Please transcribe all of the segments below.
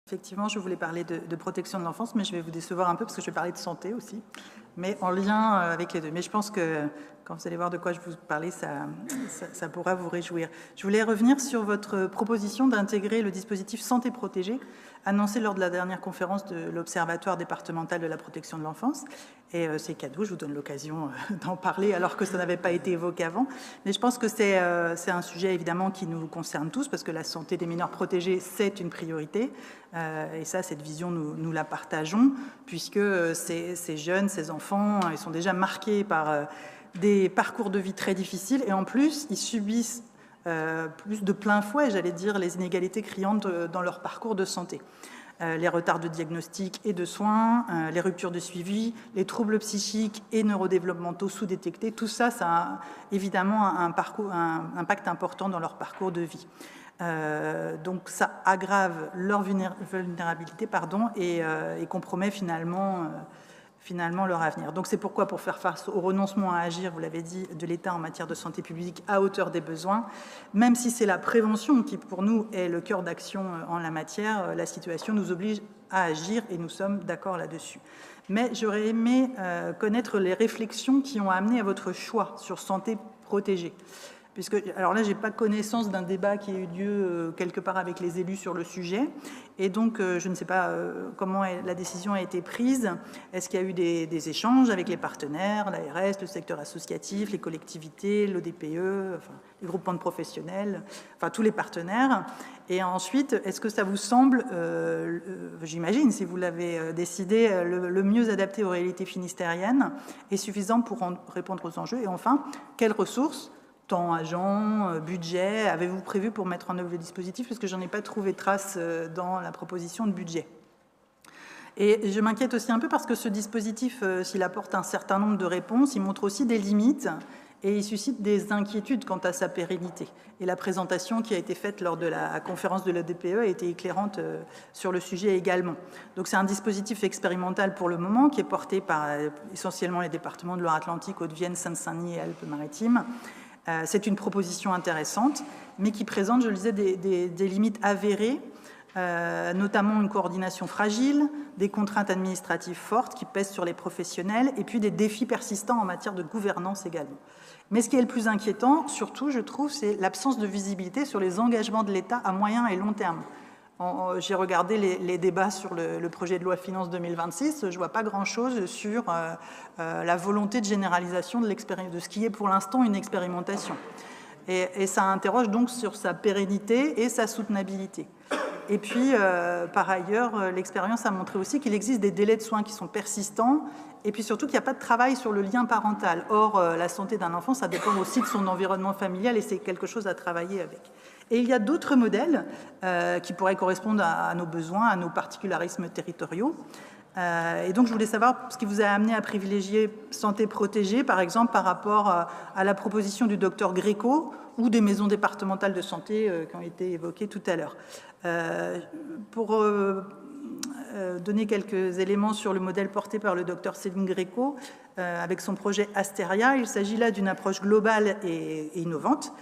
Effectivement, je voulais parler de protection de l'enfance, mais je vais vous décevoir un peu parce que je vais parler de santé aussi, mais en lien avec les deux. Mais je pense que quand vous allez voir de quoi je vous parlais, ça pourra vous réjouir. Je voulais revenir sur votre proposition d'intégrer le dispositif Santé protégée, annoncé lors de la dernière conférence de l'Observatoire départemental de la protection de l'enfance. Et c'est cadeau, je vous donne l'occasion d'en parler alors que ça n'avait pas été évoqué avant. Mais je pense que c'est un sujet évidemment qui nous concerne tous parce que la santé des mineurs protégés, c'est une priorité. Et ça, cette vision, nous la partageons puisque ces jeunes, ces enfants, ils sont déjà marqués par des parcours de vie très difficiles et en plus, ils subissent plus de plein fouet, j'allais dire, les inégalités criantes dans leur parcours de santé. Les retards de diagnostic et de soins, les ruptures de suivi, les troubles psychiques et neurodéveloppementaux sous-détectés, tout ça, ça a évidemment un impact important dans leur parcours de vie. Donc ça aggrave leur vulnérabilité et compromet finalement leur avenir. Donc c'est pourquoi, pour faire face au renoncement à agir, vous l'avez dit, de l'État en matière de santé publique à hauteur des besoins, même si c'est la prévention qui pour nous est le cœur d'action en la matière, la situation nous oblige à agir et nous sommes d'accord là-dessus. Mais j'aurais aimé connaître les réflexions qui ont amené à votre choix sur santé protégée. Alors là, je n'ai pas connaissance d'un débat qui a eu lieu quelque part avec les élus sur le sujet. Et donc, je ne sais pas comment la décision a été prise. Est-ce qu'il y a eu des échanges avec les partenaires, l'ARS, le secteur associatif, les collectivités, l'ODPE, enfin, les groupements de professionnels, enfin tous les partenaires. Et ensuite, est-ce que ça vous semble, j'imagine, si vous l'avez décidé, le mieux adapté aux réalités finistériennes et suffisant pour répondre aux enjeux? Et enfin, quelles ressources, temps, agents, budget, avez-vous prévu pour mettre en œuvre le dispositif? Parce que je n'en ai pas trouvé trace dans la proposition de budget. Et je m'inquiète aussi un peu parce que ce dispositif, s'il apporte un certain nombre de réponses, il montre aussi des limites et il suscite des inquiétudes quant à sa pérennité. Et la présentation qui a été faite lors de la conférence de l'ODPE a été éclairante sur le sujet également. Donc c'est un dispositif expérimental pour le moment qui est porté par essentiellement les départements de Loire-Atlantique, Haute-Vienne, Seine-Saint-Denis et Alpes-Maritimes. C'est une proposition intéressante, mais qui présente, je le disais, des limites avérées, notamment une coordination fragile, des contraintes administratives fortes qui pèsent sur les professionnels, et puis des défis persistants en matière de gouvernance également. Mais ce qui est le plus inquiétant, surtout, je trouve, c'est l'absence de visibilité sur les engagements de l'État à moyen et long terme. J'ai regardé les débats sur le projet de loi Finances 2026, je ne vois pas grand-chose sur la volonté de généralisation de ce qui est pour l'instant une expérimentation. Et ça interroge donc sur sa pérennité et sa soutenabilité. Et puis, par ailleurs, l'expérience a montré aussi qu'il existe des délais de soins qui sont persistants et puis surtout qu'il n'y a pas de travail sur le lien parental. Or, la santé d'un enfant, ça dépend aussi de son environnement familial et c'est quelque chose à travailler avec. Et il y a d'autres modèles qui pourraient correspondre à nos besoins, à nos particularismes territoriaux. Et donc, je voulais savoir ce qui vous a amené à privilégier santé protégée, par exemple, par rapport à la proposition du docteur Gréco ou des maisons départementales de santé qui ont été évoquées tout à l'heure. Pour donner quelques éléments sur le modèle porté par le docteur Céline Gréco, avec son projet Astéria, il s'agit là d'une approche globale et innovante,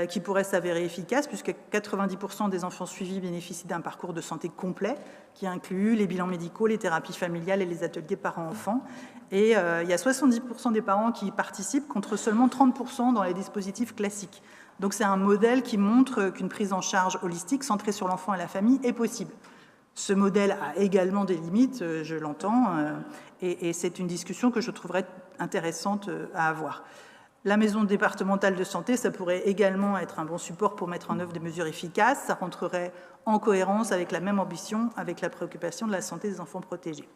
qui pourrait s'avérer efficace puisque 90% des enfants suivis bénéficient d'un parcours de santé complet qui inclut les bilans médicaux, les thérapies familiales et les ateliers parents-enfants. Et il y a 70% des parents qui y participent contre seulement 30% dans les dispositifs classiques. Donc c'est un modèle qui montre qu'une prise en charge holistique centrée sur l'enfant et la famille est possible. Ce modèle a également des limites, je l'entends, et c'est une discussion que je trouverais intéressante à avoir. La maison départementale de santé, ça pourrait également être un bon support pour mettre en œuvre des mesures efficaces. Ça rentrerait en cohérence avec la même ambition, avec la préoccupation de la santé des enfants protégés.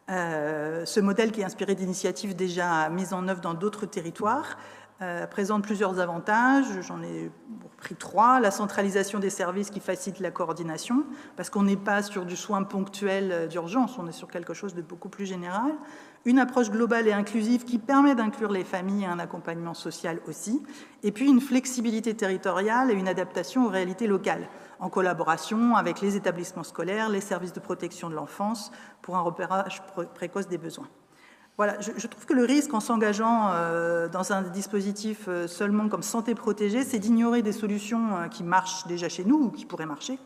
Ce modèle, qui est inspiré d'initiatives déjà mises en œuvre dans d'autres territoires, présente plusieurs avantages. J'en ai pris 3. La centralisation des services qui facilite la coordination, parce qu'on n'est pas sur du soin ponctuel d'urgence, on est sur quelque chose de beaucoup plus général. Une approche globale et inclusive qui permet d'inclure les familles et un accompagnement social aussi. Et puis une flexibilité territoriale et une adaptation aux réalités locales, en collaboration avec les établissements scolaires, les services de protection de l'enfance, pour un repérage précoce des besoins. Voilà, je trouve que le risque en s'engageant dans un dispositif seulement comme santé protégée, c'est d'ignorer des solutions qui marchent déjà chez nous ou qui pourraient marcher,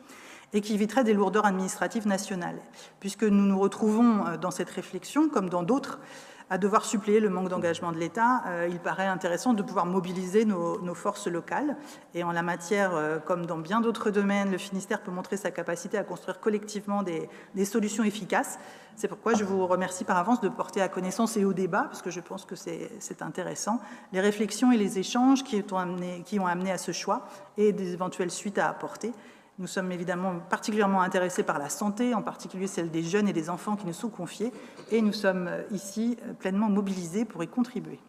et qui éviterait des lourdeurs administratives nationales, puisque nous nous retrouvons dans cette réflexion, comme dans d'autres, à devoir suppléer le manque d'engagement de l'État. Il paraît intéressant de pouvoir mobiliser nos forces locales. Et en la matière, comme dans bien d'autres domaines, le Finistère peut montrer sa capacité à construire collectivement des solutions efficaces. C'est pourquoi je vous remercie par avance de porter à connaissance et au débat, parce que je pense que c'est intéressant, les réflexions et les échanges qui ont amené à ce choix et des éventuelles suites à apporter. Nous sommes évidemment particulièrement intéressés par la santé, en particulier celle des jeunes et des enfants qui nous sont confiés, et nous sommes ici pleinement mobilisés pour y contribuer.